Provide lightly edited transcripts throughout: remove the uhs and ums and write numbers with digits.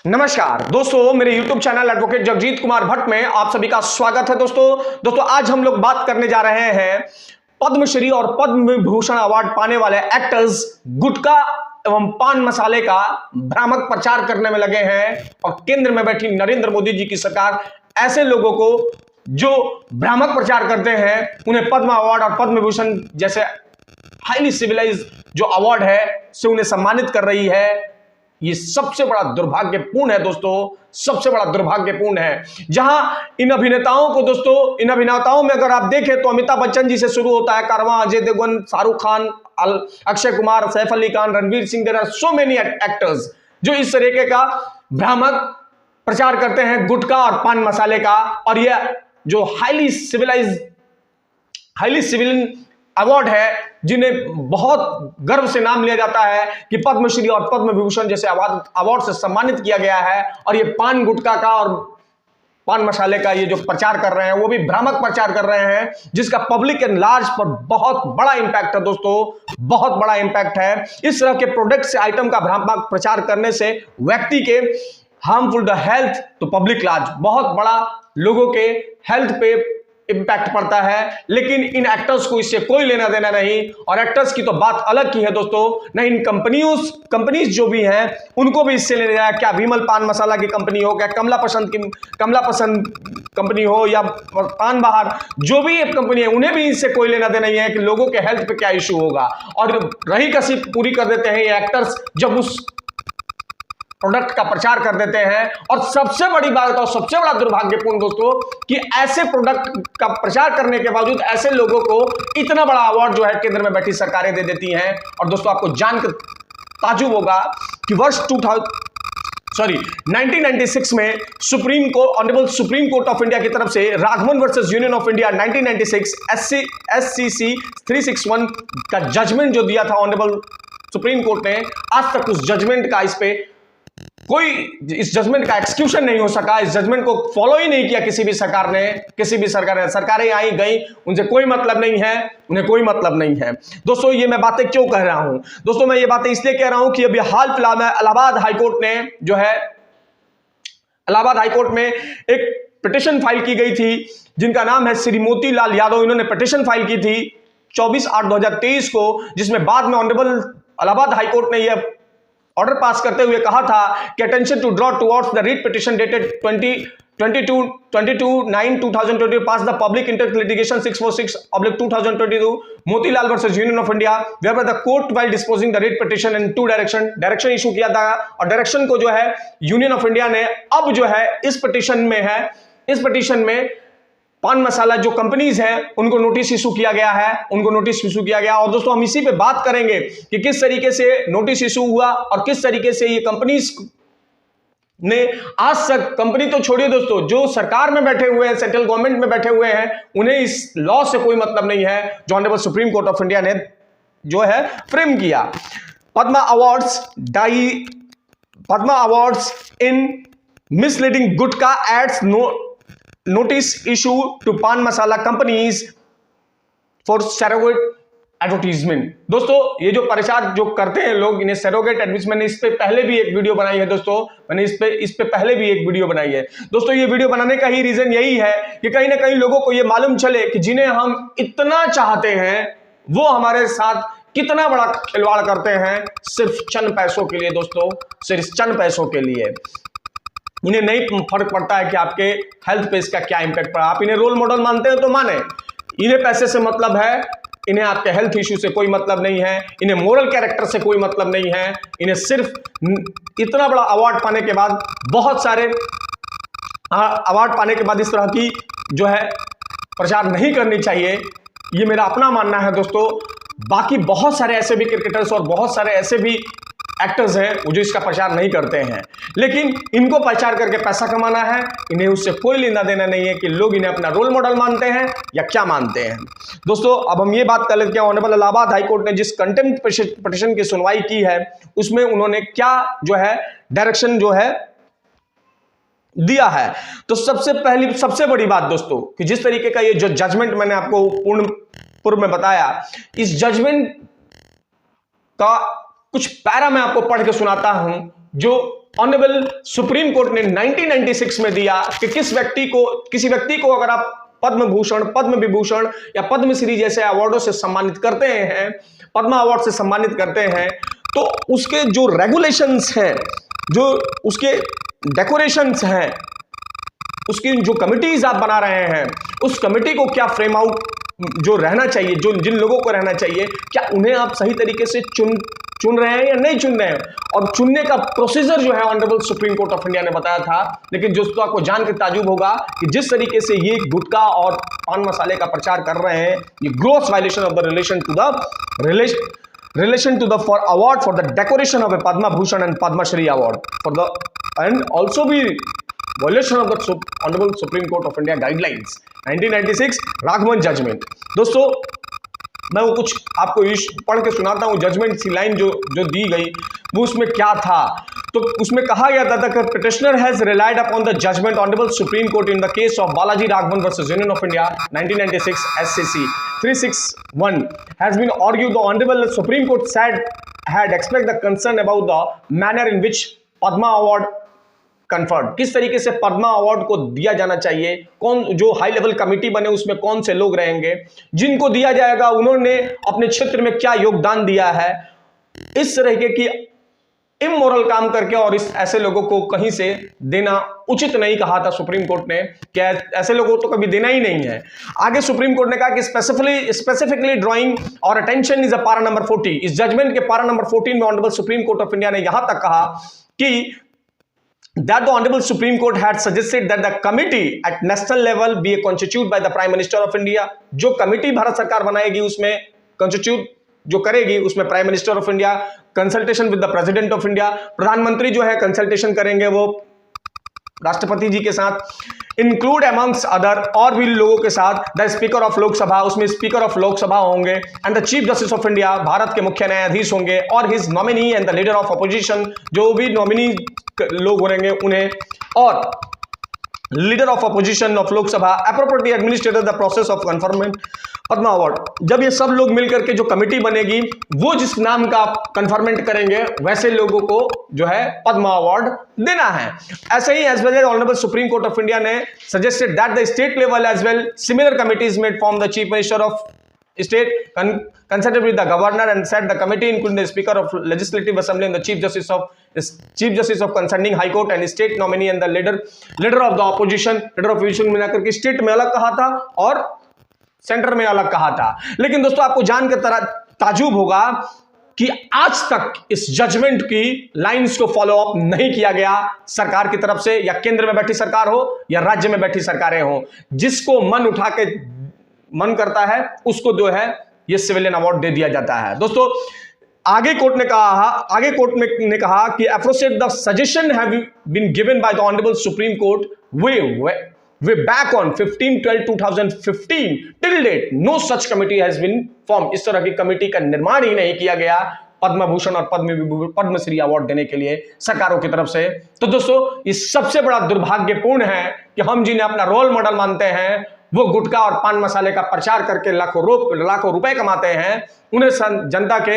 नमस्कार दोस्तों, मेरे YouTube channel advocate Jagjit Kumar Bhatt में आप सभी का स्वागत है। दोस्तों आज हम लोग बात करने जा रहे हैं पद्मश्री और पद्म विभूषण अवार्ड पाने वाले एक्टर्स गुटखा एवं पान मसाले का भ्रामक प्रचार करने में लगे हैं और केंद्र में बैठी नरेंद्र मोदी जी की सरकार ऐसे लोगों को जो भ्रामक प्रचार करते हैं उन्हें पद्म अवार्ड और पद्म विभूषण जैसे हाईली सिविलाइज जो अवार्ड है से उन्हें सम्मानित कर रही है। ये सबसे बड़ा दुर्भाग्यपूर्ण है दोस्तों, सबसे बड़ा दुर्भाग्यपूर्ण है। जहां इन अभिनेताओं को दोस्तों, इन अभिनेताओं में अगर आप देखें तो अमिताभ बच्चन जी से शुरू होता है कारवां, Ajay Devgn, Shahrukh Khan, Akshay Kumar, Saif Ali Khan, Ranveer Singh, there are so many actors जो इस तरीके का भ्रामक प्रचार करते हैं गुटखा और पान मसाले का। और यह जो हाईली सिविलियन अवार्ड है जिन्हें बहुत गर्व से नाम लिया जाता है कि पद्मश्री और पद्म विभूषण जैसे अवार्ड से सम्मानित किया गया है, और ये पान गुटखा का और पान मसाले का ये जो प्रचार कर रहे हैं वो भी भ्रामक प्रचार कर रहे हैं जिसका पब्लिक एंड लार्ज पर बहुत बड़ा इंपैक्ट है दोस्तों, बहुत बड़ा इंपैक्ट है। इस तरह के प्रोडक्ट से आइटम का भ्रामक प्रचार करने से व्यक्ति के harmful the health to public large, बहुत बड़ा लोगों के हेल्थ पे इंपैक्ट पड़ता है। लेकिन इन एक्टर्स को इससे कोई लेना देना नहीं, और एक्टर्स की तो बात अलग की है दोस्तों। नहीं, इन कंपनीज जो भी हैं उनको भी इससे लेना जाए। क्या विमल पान मसाला की कंपनी हो, क्या कमला पसंद कंपनी हो, या पान बहार, जो भी एक कंपनी है उन्हें भी इससे कोई लेना देना नहीं है कि लोगों के हेल्थ पे क्या इश्यू होगा। और रही कसी पूरी कर देते हैं ये एक्टर्स जब उस प्रोडक्ट का प्रचार कर देते हैं। और सबसे बड़ी बात और सबसे बड़ा दुर्भाग्यपूर्ण दोस्तों कि ऐसे प्रोडक्ट का प्रचार करने के बावजूद ऐसे लोगों को इतना बड़ा अवार्ड जो है केंद्र में बैठी सरकारें दे देती हैं। और दोस्तों आपको जानकर ताजुब होगा कि वर्ष 1996 में honourable supreme court of India की तरफ से Raghavan versus Union of India 1996 SCC 361 का जजमेंट जो दिया था ऑनरेबल सुप्रीम कोर्ट ने, आज तक उस जजमेंट का इस जजमेंट का एक्सक्यूशन नहीं हो सका। इस जजमेंट को फॉलो ही नहीं किया किसी भी सरकार ने। सरकारें आई गई, उनसे कोई मतलब नहीं है, उन्हें कोई मतलब नहीं है। दोस्तों ये मैं बातें क्यों कह रहा हूं? दोस्तों मैं ये बातें इसलिए कह रहा हूं कि अभी हाल फिलहाल में इलाहाबाद हाईकोर्ट में एक पिटीशन फाइल की गई थी जिनका नाम है श्री मोतीलाल यादव। इन्होंने पिटीशन फाइल की थी 24/8/2023 को, जिसमें बाद में ऑनरेबल इलाहाबाद हाईकोर्ट ने यह ऑर्डर पास करते हुए कहा था कि attention to draw towards the writ petition dated 22/9/2020 pass the public interest litigation 646/2022 Motilal versus Union of India where the court while disposing the writ petition in 2 direction issue किया था। और डायरेक्शन को जो है यूनियन ऑफ इंडिया ने अब जो है इस पिटीशन में पान मसाला जो कंपनीज हैं उनको नोटिस इशू किया गया। और दोस्तों हम इसी पे बात करेंगे कि किस तरीके से नोटिस इशू हुआ और किस तरीके से ये कंपनीज ने आज तक, कंपनी तो छोड़िए दोस्तों, जो सरकार में बैठे हुए हैं, सेंट्रल गवर्नमेंट में बैठे हुए हैं, उन्हें इस लॉ से कोई मतलब नहीं है जो honourable supreme court of India ने जो है फ्रेम किया। Padma awards in misleading gutkha ads notice issue to pan masala companies for surrogate advertisement. दोस्तों ये जो प्रचार जो करते हैं लोग, इन्हें सरोगेट एडवर्टीजमेंट, मैंने इस पे पहले भी एक वीडियो बनाई है दोस्तों, दोस्तों ये वीडियो बनाने का ही रीजन यही है कि कहीं ना कहीं लोगों को ये मालूम चले कि जिन्हें हम इतना चाहते हैं वो हमारे साथ कितना बड़ा खिलवाड़ करते हैं सिर्फ चंद पैसों के लिए। दोस्तों सिर्फ चंद पैसों के लिए उन्हें नहीं फर्क पड़ता है कि आपके हेल्थ पे इसका क्या इंपैक्ट पड़ा। आप इन्हें रोल मॉडल मानते हैं तो माने, इन्हें पैसे से मतलब है, इन्हें आपके हेल्थ इश्यू से कोई मतलब नहीं है, इन्हें मोरल कैरेक्टर से कोई मतलब नहीं है। इन्हें सिर्फ इतना बड़ा अवार्ड पाने के बाद, बहुत सारे अवार्ड पाने के बाद इस तरह की जो है प्रचार नहीं करनी चाहिए, ये मेरा अपना मानना है दोस्तों। बाकी बहुत सारे ऐसे भी क्रिकेटर्स और बहुत सारे ऐसे भी एक्टर्स हैं वो जो इसका प्रचार नहीं करते हैं, लेकिन इनको प्रचार करके पैसा कमाना है, इन्हें उससे कोई लेना देना नहीं है कि लोग इन्हें अपना रोल मॉडल मानते हैं या क्या मानते हैं। दोस्तों अब हम ये बात कर लेते हैं, ऑनरेबल इलाहाबाद हाईकोर्ट ने जिस कंटेम्प्ट पिटीशन की सुनवाई की है उसमें उन्होंने क्या जो है डायरेक्शन जो है दिया है। तो सबसे बड़ी बात दोस्तों कि जिस तरीके का ये जो जजमेंट मैंने आपको पूर्व में बताया, इस जजमेंट का कुछ पैरा मैं आपको पढ़ के सुनाता हूं जो ऑनरेबल सुप्रीम कोर्ट ने 1996 में दिया कि किसी व्यक्ति को अगर आप पद्म भूषण, पद्म विभूषण या पद्मश्री जैसे अवार्डों से सम्मानित करते हैं, पद्मा अवार्ड से सम्मानित करते हैं, तो उसके जो रेगुलेशंस हैं, जो उसके डेकोरेशंस हैं, उसकी जो कमिटीज आप बना रहे हैं, उस कमिटी को क्या फ्रेम आउट जो रहना चाहिए, जो जिन लोगों को रहना चाहिए, क्या उन्हें आप सही तरीके से चुन रहे हैं या नहीं चुन रहे हैं। और चुनने का प्रोसीजर जो है honourable supreme court of India ने बताया था। लेकिन दोस्तों आपको जान के ताजुब होगा कि जिस तरीके से ये गुटखा और पान मसाले का प्रचार कर रहे हैं, ये gross violation of the relation to the for award for the decoration of a Padma Bhushan and Padma Shri award for the and also be violation of the Honorable Supreme Court of India guidelines 1996 Raghavan judgment. दोस्तों मैं वो कुछ आपको पढ़ के सुनाता हूँ, judgement सी line जो दी गई वो उसमें क्या था। तो उसमें कहा गया था कि petitioner has relied upon the judgment honourable supreme Court in the case of Balaji Raghavan versus Union of India 1996 SCC 361 has been argued the honourable supreme Court said had expressed the concern about the manner in which Padma Award conferred, किस तरीके से Padma award को दिया जाना चाहिए, कौन जो high level committee बने उसमें कौन से लोग रहेंगे, जिनको दिया जाएगा उन्होंने अपने क्षेत्र में क्या योगदान दिया है। इस तरह की इमोरल काम करके और इस ऐसे लोगों को कहीं से देना उचित नहीं कहा था सुप्रीम कोर्ट ने, कि ऐसे लोगों को कभी देना ही नहीं है। आगे सुप्रीम कोर्ट ने कहा कि स्पेसिफिकली ड्राइंग और अटेंशन इज अ पारा नंबर 40। इस जजमेंट के पारा नंबर 14 में honourable supreme court of India ने यहां तक कहा कि that the Honorable Supreme Court had suggested that the committee at national level be constituted by the Prime Minister of India। जो कमिटी भारत सरकार बनाएगी उसमें कंस्टिट्यूट जो करेगी उसमें prime minister of India, consultation with the president of India, प्रधानमंत्री जो है कंसल्टेशन करेंगे वो राष्ट्रपति जी के साथ, इंक्लूड अमंग्स अदर और भी लोगों के साथ द स्पीकर ऑफ लोकसभा, उसमें स्पीकर ऑफ लोकसभा होंगे, and the chief justice of India, Bharat के मुख्य न्यायाधीश होंगे, और his nominee and the leader of opposition, जो भी नॉमिनी लोग रहेंगे उन्हें, और leader of opposition of Lok Sabha, appropriately administrator the process of conferment Padma award. जब ये सब लोग मिलकर के जो कमेटी बनेगी वो जिस नाम का कन्फर्मेंट करेंगे वैसे लोगों को जो है पद्मा अवार्ड देना है। ऐसे ही as well as honourable supreme court of India ने suggested that the state level as well similar committees made form the chief minister of state consulted with the governor and said the committee including the speaker of legislative assembly and the chief justice of concerning high court and state nominee and the leader of the opposition में ना करके state में अलग कहा था और centre में अलग कहा था। लेकिन दोस्तों आपको जान के ताजुब होगा कि आज तक इस जजमेंट की लाइंस को फॉलो अप नहीं किया गया सरकार की तरफ से, या केंद्र में बैठी सरकार हो या राज्य में बैठी सरकारें हो। जिसको मन करता है उसको जो है ये सिविलियन अवार्ड दे दिया जाता है। दोस्तों आगे कोर्ट ने कहा कि अप्रोसेट the suggestion have been given by the honourable supreme court way back on 15/12/2015 till date no such committee has been form. इस तरह की कमिटी का निर्माण ही नहीं किया गया पद्म भूषण और पद्मश्री अवार्ड देने के लिए सरकारों की तरफ से। तो दोस्तों ये सबसे बड़ा दुर्भाग्यपूर्ण है कि हम जिन्हें अपना रोल मॉडल मानते हैं वो गुटखा और पान मसाले का प्रचार करके लाखों रुपए कमाते हैं। उन्हें जनता के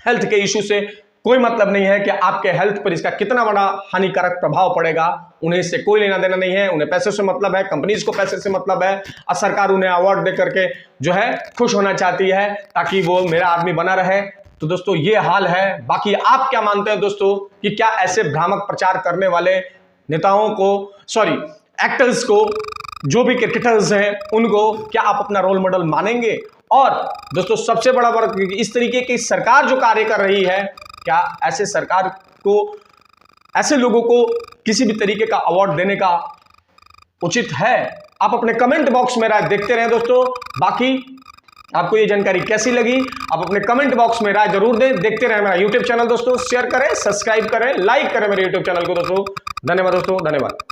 हेल्थ के इश्यू से कोई मतलब नहीं है कि आपके हेल्थ पर इसका कितना बड़ा हानिकारक प्रभाव पड़ेगा। उन्हें इससे कोई लेना देना नहीं है, उन्हें पैसे से मतलब है, कंपनीज को पैसे से मतलब है, और सरकार उन्हें अवार्ड दे करके जो है खुश होना चाहती है ताकि वो मेरा आदमी बना रहे। तो दोस्तों ये हाल है। बाकी आप क्या मानते हैं दोस्तों कि क्या ऐसे भ्रामक प्रचार करने वाले नेताओं को, एक्टर्स को, जो भी क्रिकेटर्स हैं उनको क्या आप अपना रोल मॉडल मानेंगे? और दोस्तों सबसे बड़ा वर्ग इस तरीके की सरकार जो कार्य कर रही है, क्या ऐसे सरकार को, ऐसे लोगों को किसी भी तरीके का अवार्ड देने का उचित है? आप अपने कमेंट बॉक्स में राय देखते रहें दोस्तों। बाकी आपको ये जानकारी कैसी लगी आप अपने कमेंट बॉक्स में राय जरूर दें। देखते रहें मेरा यूट्यूब चैनल दोस्तों, शेयर करें, सब्सक्राइब करें, लाइक करें मेरे यूट्यूब चैनल को दोस्तों। धन्यवाद दोस्तों, धन्यवाद।